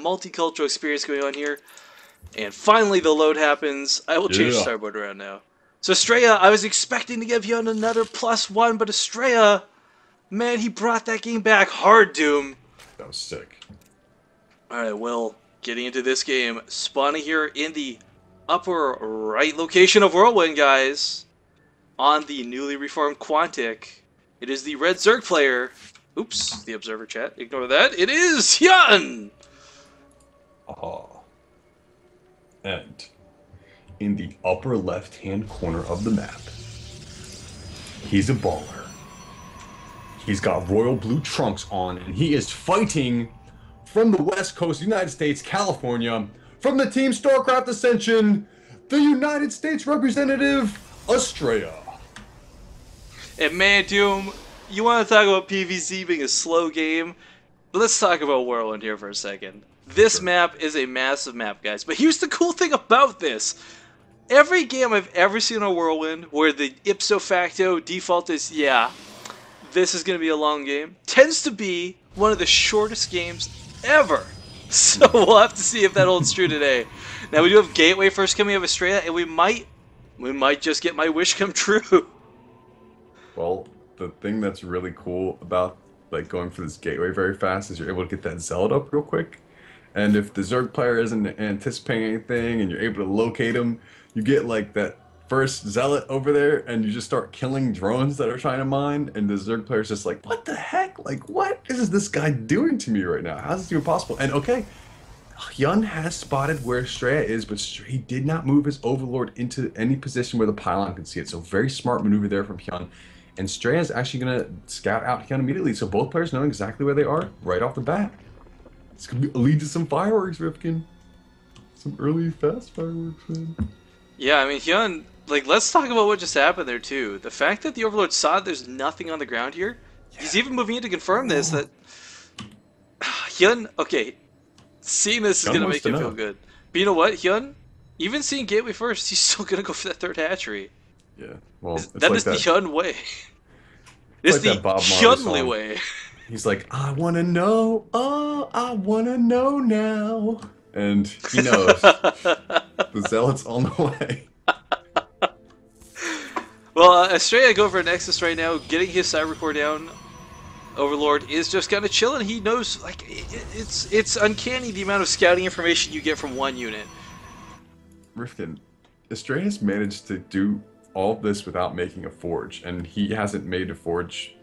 multicultural experience going on here. And finally the load happens. I will change starboard around now. So SCAstrea, I was expecting to give Hyun another +1, but SCAstrea, man, he brought that game back hard, Doom. That was sick. Alright, well, getting into this game, spawning here in the upper right location of Whirlwind, guys. On the newly reformed Quantic. It is the red Zerg player. Oops, the observer chat. Ignore that. It is Hyun! And in the upper left-hand corner of the map, he's a baller. He's got royal blue trunks on, and he is fighting from the west coast of the United States, California, from the team StarCraft Ascension, the United States representative, SCAstrea. And man, Doom, you want to talk about PvZ being a slow game? Let's talk about Whirlwind here for a second. This map is a massive map, guys. But here's the cool thing about this. Every game I've ever seen on Whirlwind where the ipso facto default is, yeah, this is going to be a long game, tends to be one of the shortest games ever. So we'll have to see if that holds true today. Now we do have Gateway first coming up SCAstrea, and we might just get my wish come true. Well, the thing that's really cool about like going for this gateway very fast is you're able to get that zealot up real quick. And if the Zerg player isn't anticipating anything and you're able to locate him, you get like that first zealot over there and you just start killing drones that are trying to mine, and the Zerg player's just like, what the heck? Like, what is this guy doing to me right now? How's this even possible? And okay, Hyun has spotted where SCAstrea is, but he did not move his Overlord into any position where the pylon could see it. So very smart maneuver there from Hyun. And SCAstrea is actually going to scout out Hyun immediately, so both players know exactly where they are right off the bat. It's going to lead to some fireworks, Rifkin. Some early, fast fireworks, man. Yeah, I mean, Hyun, like, let's talk about what just happened there, too. The fact that the Overlord saw there's nothing on the ground here, he's even moving in to confirm this, that Hyun, okay, seeing this is going to make him feel good. But you know what, Hyun, even seeing Gateway first, he's still going to go for that third hatchery. Yeah, well, that is the Hyun way. It's the Hyunly way. He's like, I want to know, oh, I want to know now. And he knows. The Zealot's on the way. Well, SCAstrea go for Nexus right now, getting his Cybercore down. Overlord is just kind of chilling. He knows, like, it's uncanny the amount of scouting information you get from one unit. Rifkin, SCAstrea has managed to do all this without making a forge, and he hasn't made a forge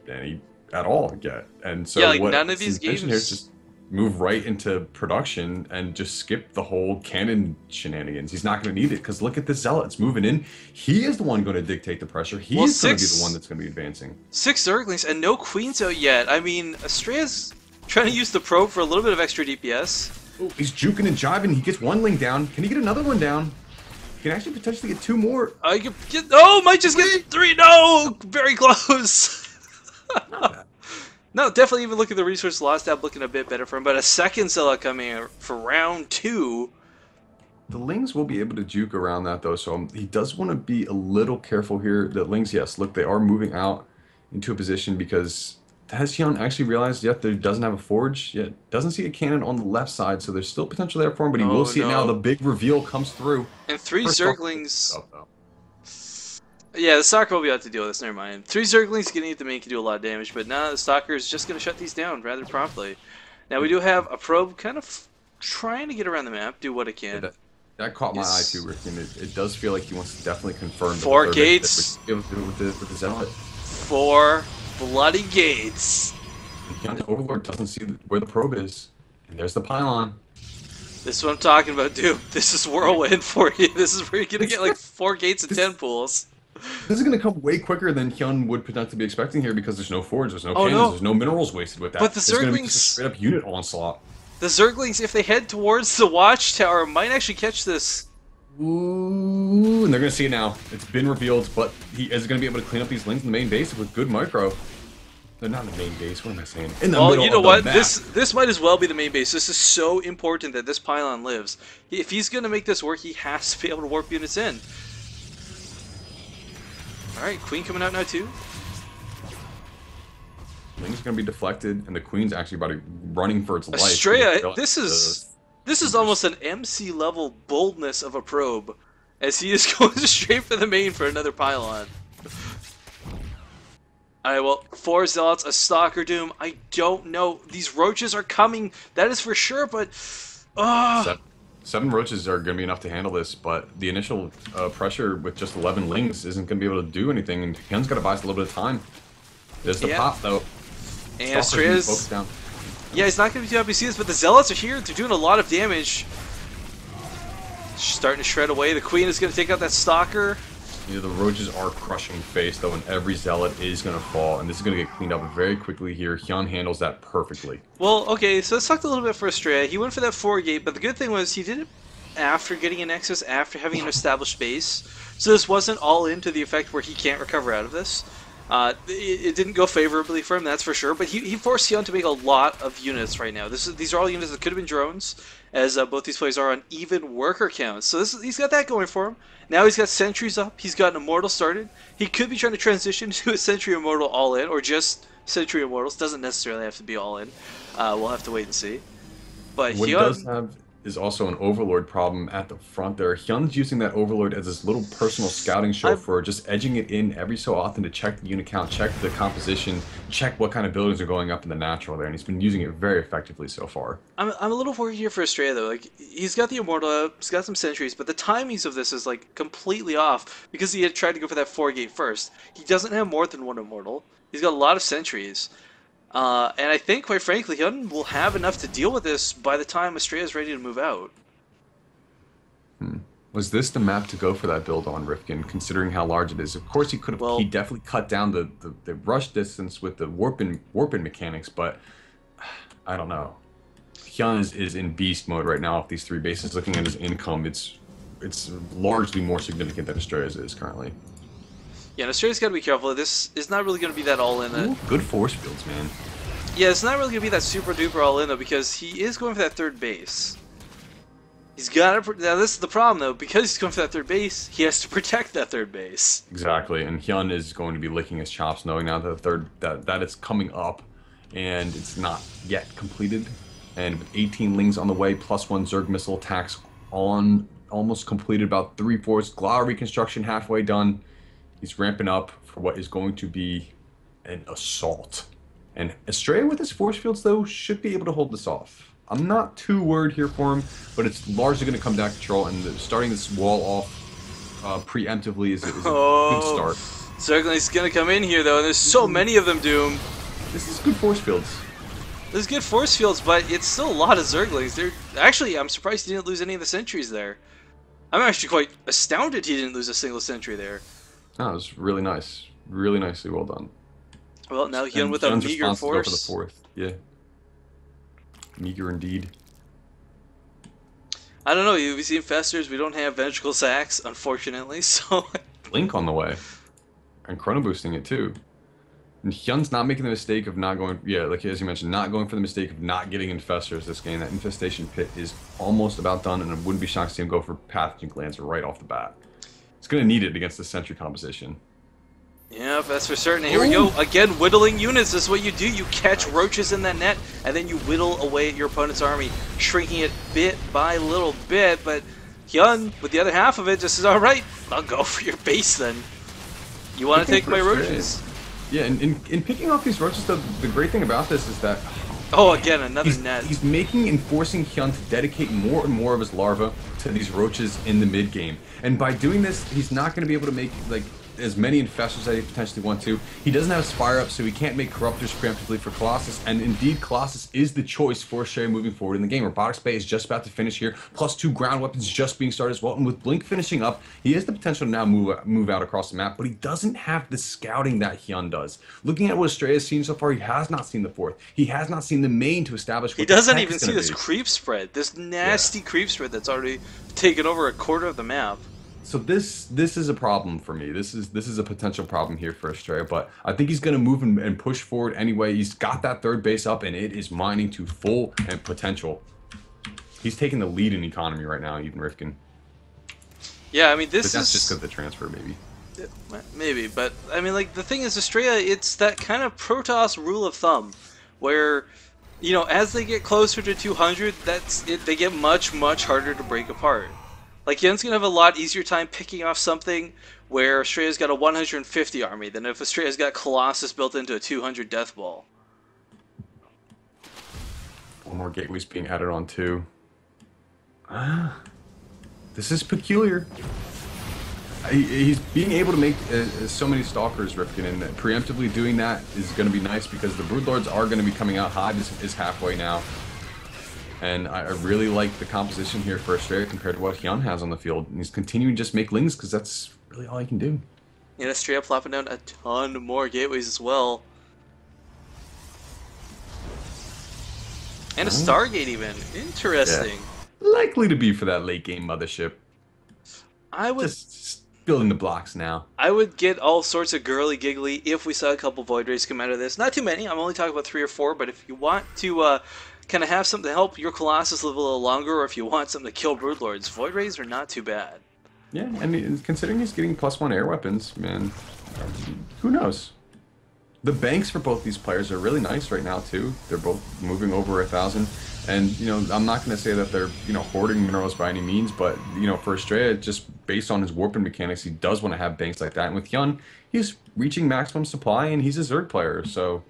at all yet. And so yeah, like what none of these games here is just move right into production and just skip the whole cannon shenanigans. He's not going to need it because look at this Zealot. It's moving in. He is the one going to dictate the pressure. He's going to be the one that's going to be advancing. 6 Zerglings and no Queens out yet. I mean, SCAstrea's trying to use the probe for a little bit of extra DPS. Oh, he's juking and jiving. He gets one link down. Can he get another one down? He can actually potentially get 2 more. I could get, oh, might just get 3. No, very close. No, definitely even look at the resource loss tab looking a bit better for him. But a second Zealot coming for round 2. The Lings will be able to juke around that though, so he does want to be a little careful here. The Lings, yes, look, they are moving out into a position because has Hyun actually realized yet there doesn't have a forge yet? Doesn't see a cannon on the left side, so there's still potential there for him, but he will see it now. The big reveal comes through. And 3 Zerglings. Yeah, the Stalker will be able to deal with this, never mind. 3 Zerglings getting at the main can do a lot of damage, but now the Stalker is just going to shut these down rather promptly. Now we do have a probe kind of trying to get around the map, do what it can. Yeah, that caught my eye too, Rick, and it does feel like he wants to definitely confirm 4 gates. With the Zealot. 4 bloody gates. And the Overlord doesn't see where the probe is, and there's the pylon. This is what I'm talking about, dude. This is Whirlwind for you. This is where you're going to get like 4 gates and 10 pools. This is going to come way quicker than Hyun would potentially be expecting here because there's no forge, there's no cannons, there's no minerals wasted with that. But the Zerglings, it's going to be just a straight up unit onslaught. The Zerglings, if they head towards the watchtower, might actually catch this. Ooh, and they're going to see it now. It's been revealed, but he is going to be able to clean up these lanes in the main base with good micro. They're not in the main base, what am I saying? In the middle you know of the what? map. This might as well be the main base. This is so important that this pylon lives. If he's going to make this work, he has to be able to warp units in. Alright, Queen coming out now too. Ling's gonna be deflected, and the Queen's actually about to running for its life. SCAstrea, this is This is almost an MC level boldness of a probe, as he is going straight for the main for another pylon. Alright, well, 4 Zealots, a Stalker Doom. I don't know. These roaches are coming, that is for sure, but... Seven roaches are going to be enough to handle this, but the initial pressure with just 11 lings isn't going to be able to do anything, and Hyun's got to buy us a little bit of time. There's the pop, though. And SCAstrea's... Yeah, he's not going to be too happy to see this, but the Zealots are here. They're doing a lot of damage. Starting to shred away. The Queen is going to take out that Stalker. Yeah, the roaches are crushing face, though, and every Zealot is going to fall, and this is going to get cleaned up very quickly here. Hyun handles that perfectly. Well, okay, so let's talk a little bit for SCAstrea. He went for that 4 gate, but the good thing was he did it after getting a Nexus, after having an established base. So this wasn't all into the effect where he can't recover out of this. It didn't go favorably for him, that's for sure, but he forced Hyun to make a lot of units right now. These are all units that could have been drones, as both these players are on even worker counts. So he's got that going for him. Now he's got sentries up, he's got an Immortal started. He could be trying to transition to a Sentry Immortal all-in, or just Sentry Immortals. Doesn't necessarily have to be all-in. We'll have to wait and see. But what Hyun does have is also an Overlord problem at the front there. Hyun's using that Overlord as his little personal scouting chauffeur, just edging it in every so often to check the unit count, check the composition, check what kind of buildings are going up in the natural there, and he's been using it very effectively so far. I'm a little worried here for SCAstrea though. Like, he's got the Immortal up, he's got some sentries, but the timings of this is like completely off because he had tried to go for that 4 gate first. He doesn't have more than 1 Immortal. He's got a lot of sentries. And I think, quite frankly, Hyun will have enough to deal with this by the time SCAstrea is ready to move out. Was this the map to go for that build on, Rifkin, considering how large it is? Of course, he could have. Well, he definitely cut down the rush distance with the warping mechanics, but I don't know. Hyun is in beast mode right now. With these 3 bases, looking at his income, it's largely more significant than SCAstrea's is currently. Yeah, and SCAstrea's got to be careful. This is not really going to be that all-in. Good force fields, man. Yeah, it's not really going to be that super-duper all-in, though, because he is going for that 3rd base. He's got to... Now, this is the problem, though. Because he's going for that 3rd base, he has to protect that 3rd base. Exactly, and Hyun is going to be licking his chops, knowing now that it's coming up, and it's not yet completed. And with 18 lings on the way, plus 1 Zerg missile attacks on, almost completed, about 3/4. Glau reconstruction halfway done. He's ramping up for what is going to be an assault. And SCAstrea with his force fields, though, should be able to hold this off. I'm not too worried here for him, but it's largely going to come down to control, and starting this wall off preemptively is a good start. Zergling's going to come in here, though, and there's so many of them, Doom. This is good force fields. There's good force fields, but it's still a lot of Zerglings. Actually, I'm surprised he didn't lose any of the sentries there. I'm actually quite astounded he didn't lose a single sentry there. That was really nice. Really nicely well done. Well, now Hyun with a meager force. For the 4th. Yeah. Meager indeed. I don't know. We've seen Festers. We don't have Ventricle Sacks, unfortunately, so... Blink on the way. And chrono boosting it, too. And Hyun's not making the mistake of not going... Yeah, like as you mentioned, not going for the mistake of not getting Infestors this game. That Infestation Pit is almost about done, and I wouldn't be shocked to see him go for Pathogen Glancer right off the bat. He's going to need it against the Sentry composition. Yeah, that's for certain. Here we go. Again, whittling units. This is what you do. You catch roaches in that net, and then you whittle away at your opponent's army, shrinking it bit by little bit. But Hyun, with the other half of it, just says, all right, I'll go for your base then. You want to take my roaches? Yeah, and in picking off these roaches, the great thing about this is that... Oh, again, another net. He's making and forcing Hyun to dedicate more and more of his larva to these roaches in the mid-game. And by doing this, he's not going to be able to make, like, as many infestors as he potentially want to. He doesn't have Spire up, so he can't make Corruptors preemptively for Colossus, and indeed Colossus is the choice for SCAstrea moving forward in the game. Robotics Bay is just about to finish here, plus 2 ground weapons just being started as well, and with Blink finishing up, he has the potential to now move out across the map, but he doesn't have the scouting that Hyun does. Looking at what SCAstrea has seen so far, he has not seen the 4th. He has not seen the main to establish what he doesn't even see this creep spread, this nasty creep spread that's already taken over a quarter of the map. So this is a problem for me. This is a potential problem here for SCAstrea, but I think he's going to move and push forward anyway. He's got that 3rd base up, and it is mining to full and potential. He's taking the lead in economy right now, even Rifkin. Yeah, I mean, this is... But that's just because of the transfer, maybe. Maybe, but, I mean, like, the thing is, SCAstrea, it's that kind of Protoss rule of thumb, where You know, as they get closer to 200, that's it. They get much, much harder to break apart. Like, Yen's gonna have a lot easier time picking off something where Astrea's got a 150 army than if Astrea's got Colossus built into a 200 Death Ball. One more gateways being added on too. Ah, this is peculiar. He's being able to make so many stalkers, Rifkin, and preemptively doing that is going to be nice because the Broodlords are going to be coming out. Hive is halfway now. And I really like the composition here for Astrea compared to what Hyun has on the field. And he's continuing to just make lings because that's really all he can do. And Astrea plopping down a ton more gateways as well. And a Stargate even. Interesting. Yeah. Likely to be for that late game mothership. I would just building the blocks now. I would get all sorts of girly giggly if we saw a couple Void Rays come out of this. Not too many. I'm only talking about 3 or 4. But if you want to kind of have something to help your Colossus live a little longer, or if you want something to kill Broodlords, Void Rays are not too bad. Yeah, and considering he's getting +1 air weapons, man, who knows? The banks for both these players are really nice right now too. They're both moving over 1,000, and you know I'm not going to say that they're hoarding minerals by any means, but for Astrea, just based on his warping mechanics, he does want to have banks like that. And with Hyun, he's reaching maximum supply, and he's a Zerg player. So,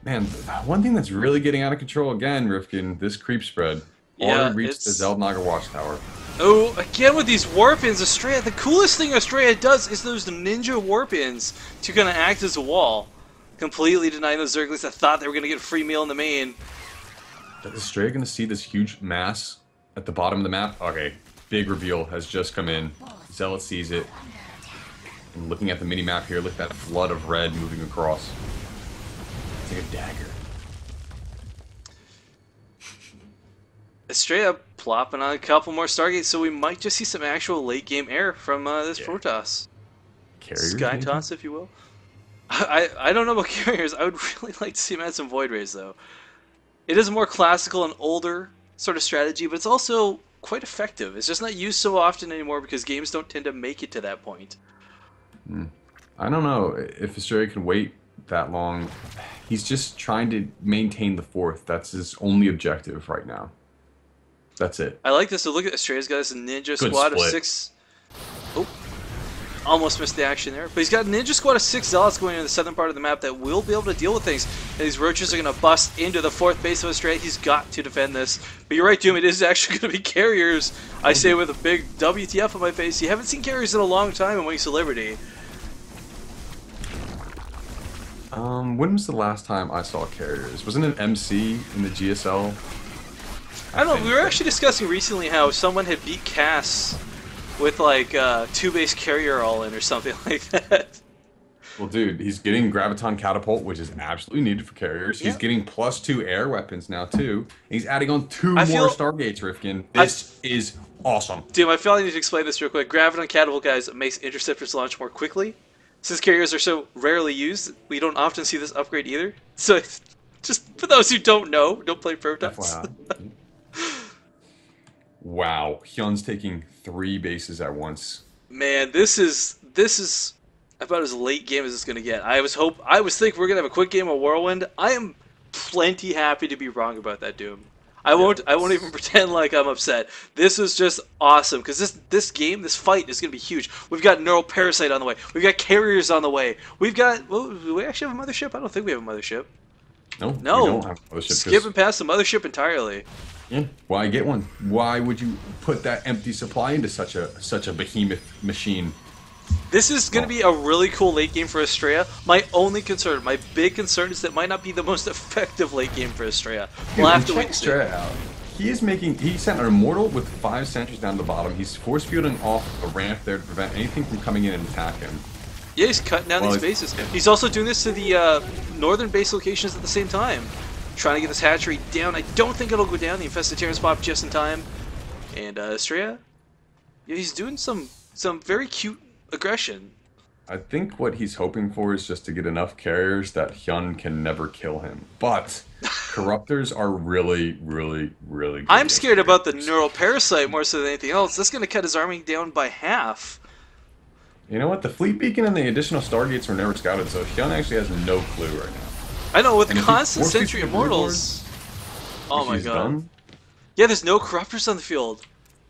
man, one thing that's really getting out of control again, Rifkin, this creep spread. Already reached the Zeldnaga Watchtower. Oh, again with these warp-ins, Astrea, the coolest thing Astrea does is those ninja warp-ins to kind of act as a wall. Completely denying those Zerglings that thought they were going to get a free meal in the main. Is Astrea going to see this huge mass at the bottom of the map? Okay, big reveal has just come in. Zealot sees it. And looking at the mini-map here, look at that flood of red moving across. It's like a dagger. Astrea plopping on a couple more Stargates, so we might just see some actual late-game air from this Protoss. Carriers, Sky maybe? Toss, if you will. I don't know about carriers. I would really like to see him add some Void Rays, though. It is a more classical and older sort of strategy, but it's also quite effective. It's just not used so often anymore because games don't tend to make it to that point. I don't know if Astrea can wait that long. He's just trying to maintain the 4th. That's his only objective right now. That's it. I like this. So look at Astrea's got this ninja squad of 6... Oh. Almost missed the action there. But he's got a ninja squad of 6 Zealots going into the southern part of the map that will be able to deal with things. And these roaches are going to bust into the 4th base of Astrea. He's got to defend this. But you're right, Doom. It is actually going to be carriers. I say with a big WTF on my face. You haven't seen carriers in a long time in Wings of Liberty. When was the last time I saw carriers? Wasn't it MC in the GSL? I don't know. We were actually discussing recently how someone had beat Cass with like 2-base carrier all in or something like that. Well, dude, he's getting Graviton Catapult, which is absolutely needed for carriers. He's getting +2 air weapons now, too. He's adding on 2 more Stargates, Rifkin. This is awesome. Dude, I feel I need to explain this real quick. Graviton Catapult, guys, makes interceptors launch more quickly. Since carriers are so rarely used, we don't often see this upgrade either. So, just for those who don't know, don't play Protoss. Wow, Hyun's taking 3 bases at once. Man, this is about as late game as it's gonna get. I was thinking we're gonna have a quick game of Whirlwind. I am plenty happy to be wrong about that, Doom. I won't even pretend like I'm upset. This is just awesome because this fight is gonna be huge. We've got Neural Parasite on the way. We've got carriers on the way. We've got do we actually have a mothership? I don't think we have a mothership. No, we don't have a mothership. Skipping past the mothership entirely. Yeah, why get one? Why would you put that empty supply into such a behemoth machine? This is going to be a really cool late game for Astrea. My only concern, my big concern, is that it might not be the most effective late game for Astrea. We'll have to wait and see. Astrea out. He sent an Immortal with 5 sentries down the bottom. He's force fielding off a ramp there to prevent anything from coming in and attack him. Yeah, he's cutting down these bases. He's also doing this to the northern base locations at the same time. Trying to get this hatchery down. I don't think it'll go down. The Infested Terrans pop just in time. And Astrea, yeah, he's doing some very cute aggression. I think what he's hoping for is just to get enough carriers that Hyun can never kill him. But Corruptors are really, really, really good. I'm scared about the Neural Parasite more so than anything else. That's going to cut his army down by half. You know what? The Fleet Beacon and the additional Stargates were never scouted, so Hyun actually has no clue right now. I know, with constant Sentry Immortals. Oh which my he's god. done. Yeah, there's no corruptors on the field.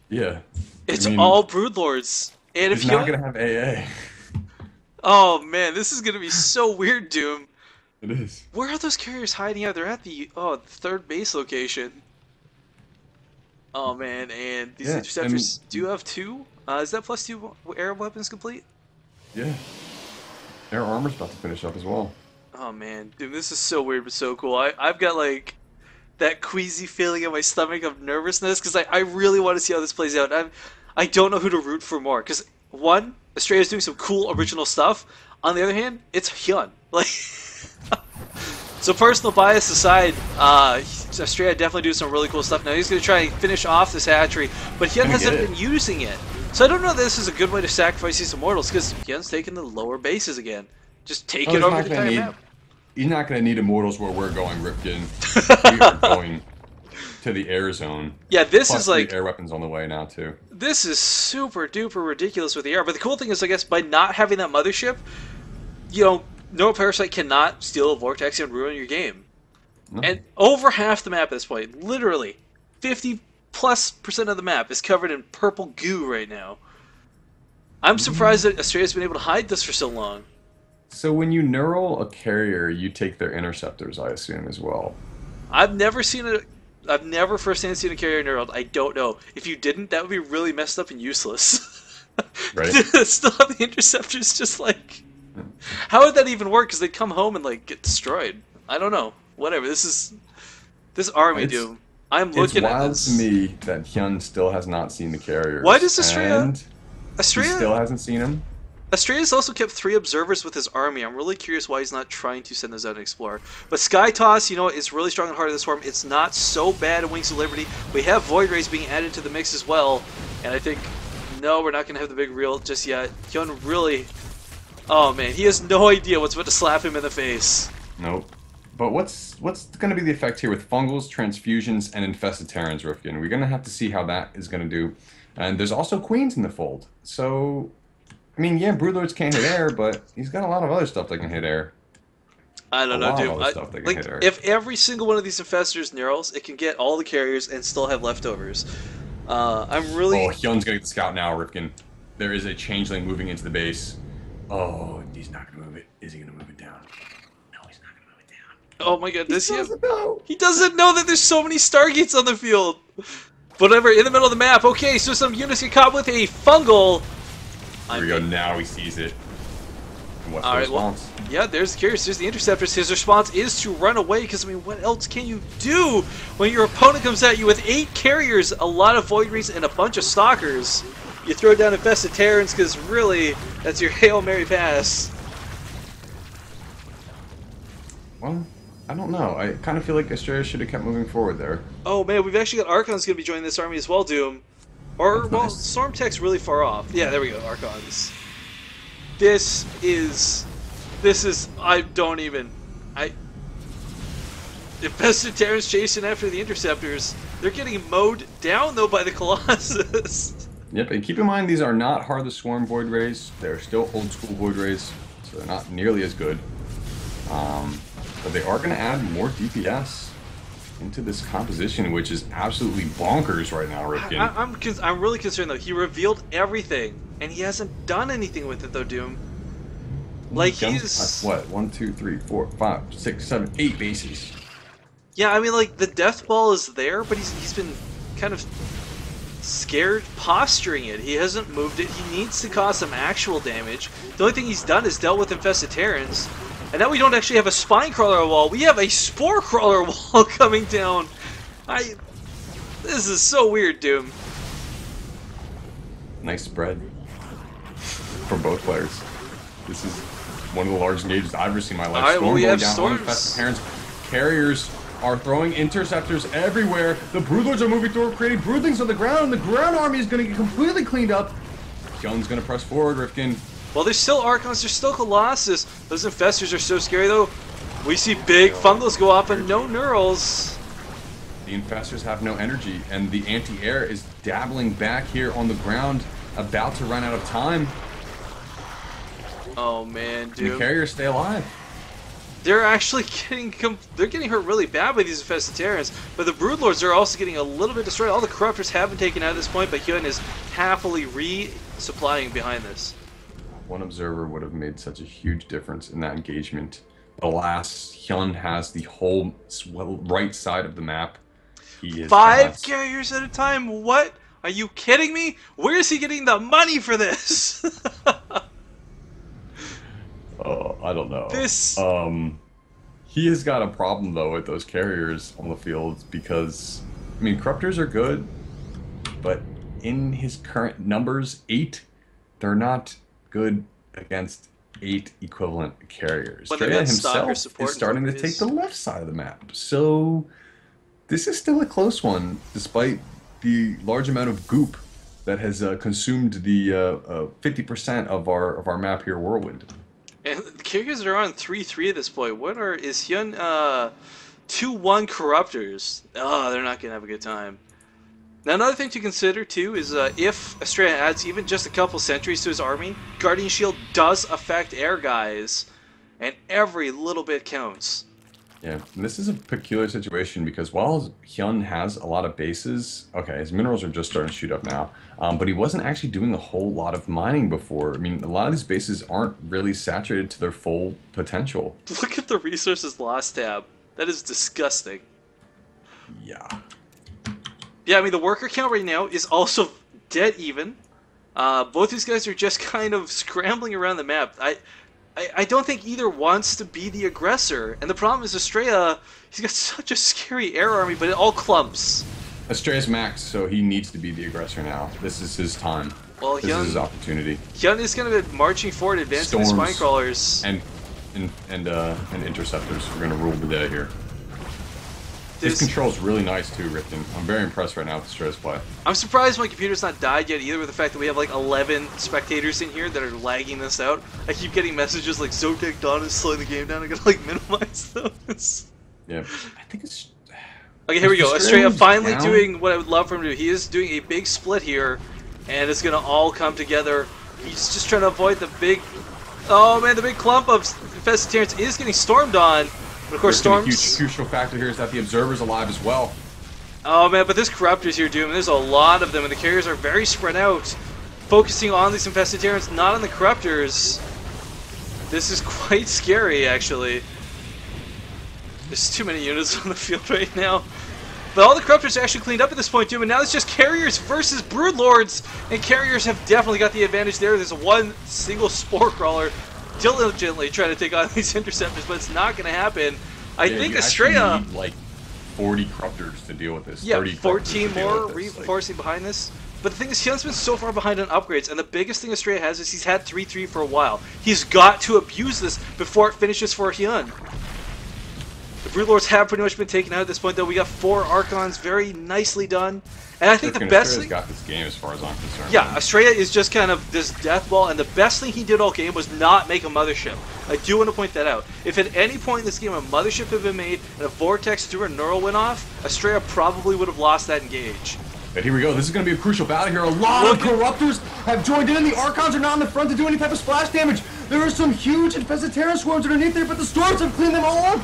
Yeah. I It's mean, all broodlords. And he's if you, not gonna have AA. oh man, this is gonna be so weird, Doom. It is. Where are those carriers hiding out? They're at the third base location. Oh man, and these Yeah, and interceptors do have two. Is that plus two air weapons complete? yeah, their armor's about to finish up as well. Oh man, dude, this is so weird but so cool. I've got like that queasy feeling in my stomach of nervousness because I really want to see how this plays out. I don't know who to root for more because one, SCAstrea is doing some cool original stuff. On the other hand, it's Hyun. Like, so personal bias aside, SCAstrea definitely doing some really cool stuff. Now he's going to try and finish off this hatchery, but Hyun hasn't been using it. So I don't know if this is a good way to sacrifice these immortals because Hyun's taking the lower bases again. Just take it over the entire map. He's not going to need immortals where we're going, Rifkin. We are going to the air zone. Yeah, this Plus is like air weapons on the way now too. this is super duper ridiculous with the air. But the cool thing is, I guess, by not having that mothership, you know, no parasite cannot steal a vortex and ruin your game. No. And over half the map at this point, literally 50+% of the map is covered in purple goo right now. I'm surprised that SCAstrea's been able to hide this for so long. So when you neural a carrier, you take their interceptors, I assume, as well. I've never firsthand seen a carrier neural. I don't know. If you didn't, that would be really messed up and useless. Right? Still have the interceptors just like... How would that even work? Because they'd come home and like get destroyed. I don't know. Whatever. This army, Doom. I'm looking at this. It's wild to me that Hyun still has not seen the carriers. Why does SCAstrea... And he still hasn't seen them? SCAstrea's also kept 3 observers with his army. I'm really curious why he's not trying to send those out and explore. But Sky Toss, you know, is really strong and hard in this form. It's not so bad in Wings of Liberty. We have Void Rays being added to the mix as well. And I think, no, we're not going to have the big reel just yet. Hyun really... Oh, man, he has no idea what's about to slap him in the face. Nope. But what's going to be the effect here with fungals, transfusions, and infested Terrans, Rifkin? We're going to have to see how that is going to do. And there's also queens in the fold. So... I mean, yeah, Broodlords can't hit air, but he's got a lot of other stuff that can hit air. I don't know, dude. Like, if every single one of these infestors narrows, it can get all the carriers and still have leftovers. I'm really... Oh, Hyun's gonna get the scout now, Rifkin. There is a changeling moving into the base. Oh, he's not gonna move it. Is he gonna move it down? No, he's not gonna move it down. Oh my god, does he doesn't know. He doesn't know that there's so many Stargates on the field. Whatever, in the middle of the map. Okay, so some units get caught with a fungal. Here we go, now he sees it. And what's the response? Well, yeah, there's the carriers, there's the interceptors. His response is to run away, because, I mean, what else can you do when your opponent comes at you with 8 carriers, a lot of Void Rings, and a bunch of Stalkers? You throw down Infested Terrans, because really, that's your Hail Mary pass. Well, I don't know. I kind of feel like SCAstrea should have kept moving forward there. Oh man, we've actually got Archons going to be joining this army as well, Doom. Or, well, Storm Tech's really far off. Yeah, there we go, Archons. This is, I don't even, Infested Terrans chasing after the Interceptors. They're getting mowed down, though, by the Colossus. Yep, and keep in mind, these are not Heart of the Swarm Void Rays. They're still old school Void Rays, so they're not nearly as good. But they are going to add more DPS into this composition, which is absolutely bonkers right now, Rifkin. I'm really concerned, though. He revealed everything, and he hasn't done anything with it, though, Doom. Like, he's... What? 1, 2, 3, 4, 5, 6, 7, 8 bases. Yeah, I mean, like, the Death Ball is there, but he's been kind of scared posturing it. He hasn't moved it. He needs to cause some actual damage. The only thing he's done is dealt with Infested Terrans. And now we don't actually have a Spine Crawler wall. We have a Spore Crawler wall coming down. This is so weird, Doom. Nice spread from both players. This is one of the largest engages I've ever seen in my life. Alright, well, we have Storms. Infested Terrans. Carriers are throwing interceptors everywhere. The Broodlords are moving through, creating broodlings on the ground. The ground army is going to get completely cleaned up. Hyun's going to press forward, Rifkin. Well, there's still Archons, there's still Colossus. Those Infestors are so scary, though. We see big Fungals go off and no Neurals. The Infestors have no energy, and the anti-air is dabbling back here on the ground, about to run out of time. Oh, man, dude. The carriers stay alive. They're actually getting hurt really bad by these Infestitarians, but the Broodlords are also getting a little bit destroyed. All the Corruptors have been taken out at this point, but Hyun is happily resupplying behind this. One observer would have made such a huge difference in that engagement. Alas, Hyun has the whole right side of the map. He is 5 carriers at a time? What? Are you kidding me? Where is he getting the money for this? I don't know. This... He has got a problem, though, with those carriers on the field because, I mean, Corruptors are good, but in his current numbers, 8, they're not good against 8 equivalent carriers. SCAstrea himself is starting to take the left side of the map. So, this is still a close one, despite the large amount of goop that has consumed the 50% of our map here, Whirlwind. And the carriers are on 3-3 at this point. Is Hyun 2-1 Corruptors? Oh, they're not gonna have a good time. Now another thing to consider too is if SCAstrea adds even just a couple sentries to his army, Guardian Shield does affect air guys, and every little bit counts. Yeah, and this is a peculiar situation because while Hyun has a lot of bases, okay, his minerals are just starting to shoot up now, but he wasn't actually doing a whole lot of mining before. I mean, a lot of these bases aren't really saturated to their full potential. Look at the resources lost tab. That is disgusting. Yeah. Yeah, I mean, the worker count right now is also dead even. Both these guys are just kind of scrambling around the map. I don't think either wants to be the aggressor. And the problem is SCAstrea, he's got such a scary air army, but it all clumps. SCAstrea's max, so he needs to be the aggressor now. This is his time. Well, this is his opportunity. Hyun is going to be marching forward, advancing the spine crawlers. And interceptors are going to rule the day here. His control is really nice too, Riften. I'm very impressed right now with SCAstrea's play. I'm surprised my computer's not died yet either, with the fact that we have like 11 spectators in here that are lagging this out. I keep getting messages like Zotac Dawn is slowing the game down. I gotta like minimize those. Yeah, I think it's... Okay, here we go. SCAstrea finally doing what I would love for him to do. He is doing a big split here, and it's gonna all come together. He's just trying to avoid the big... Oh man, the big clump of Infestitarians is getting stormed on. But of course, Storm's... A huge crucial factor here is that the Observer's alive as well. Oh man, but this Corruptor's here, Doom. There's a lot of them, and the carriers are very spread out. Focusing on these Infestitarians, not on the Corruptors. This is quite scary, actually. There's too many units on the field right now. But all the Corruptors are actually cleaned up at this point, Doom, and now it's just Carriers versus Broodlords. And Carriers have definitely got the advantage there. There's one single Spore Crawler diligently trying to take on these interceptors, but it's not going to happen. I think SCAstrea need like 40 Corruptors to deal with this. Yeah, 14 more reinforcing behind this. But the thing is, Hyun's been so far behind on upgrades, and the biggest thing SCAstrea has is he's had 3-3 for a while. He's got to abuse this before it finishes for Hyun. The Broodlords have pretty much been taken out at this point, though. We got 4 Archons, very nicely done. And I think the best thing... got this game as far as I'm concerned. Yeah, SCAstrea is just kind of this death ball, and the best thing he did all game was not make a mothership. I do want to point that out. If at any point in this game a mothership had been made and a vortex through a neural went off, SCAstrea probably would have lost that engage. But here we go. This is going to be a crucial battle here. A lot of Corruptors have joined in. The Archons are not in the front to do any type of splash damage. There are some huge Infestitarian swarms underneath there, but the Storms have cleaned them all up.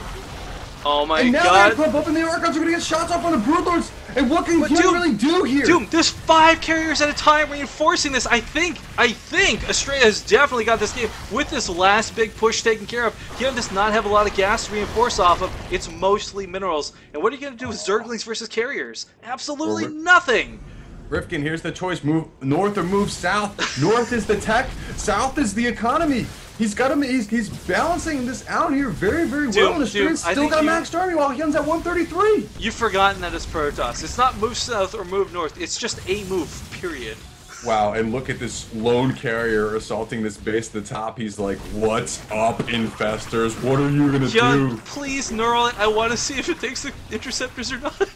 Oh my god. And now they clump up and the Archons are going to get shots off on the Broodlords. And what can Hyun really do here? Doom, there's 5 carriers at a time reinforcing this. I think SCAstrea has definitely got this game with this last big push taken care of. Hyun does not have a lot of gas to reinforce off of. It's mostly minerals. And what are you going to do with Zerglings versus carriers? Absolutely nothing. Rifkin, here's the choice. Move north or move south. North is the tech. South is the economy. He's got him. He's balancing this out here very, very well. And SCAstrea's still got a maxed army while Hyun's at 133. You've forgotten that it's Protoss. It's not move south or move north. It's just a move, period. Wow, and look at this lone carrier assaulting this base at the top. He's like, what's up, Infestors? What are you gonna do? Please neural it. I want to see if it takes the interceptors or not.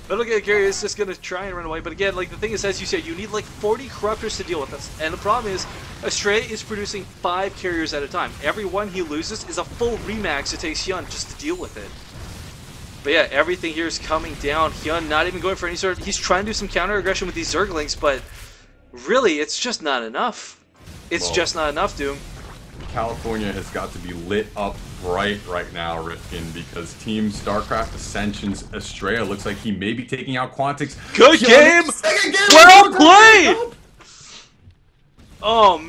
But look at Gary is just going to try and run away. But again, like the thing is, as you said, you need like 40 Corruptors to deal with this. And the problem is, SCAstrea is producing 5 carriers at a time. Every one he loses is a full remax it takes Hyun just to deal with it. But yeah, everything here is coming down. Hyun not even going for any sort of... He's trying to do some counter aggression with these Zerglings, but really, it's just not enough. It's just not enough, Doom. California has got to be lit up bright right now, Rifkin, because Team StarCraft Ascension's SCAstrea looks like he may be taking out Quantic's. Good game! Second game! Well played! Oh,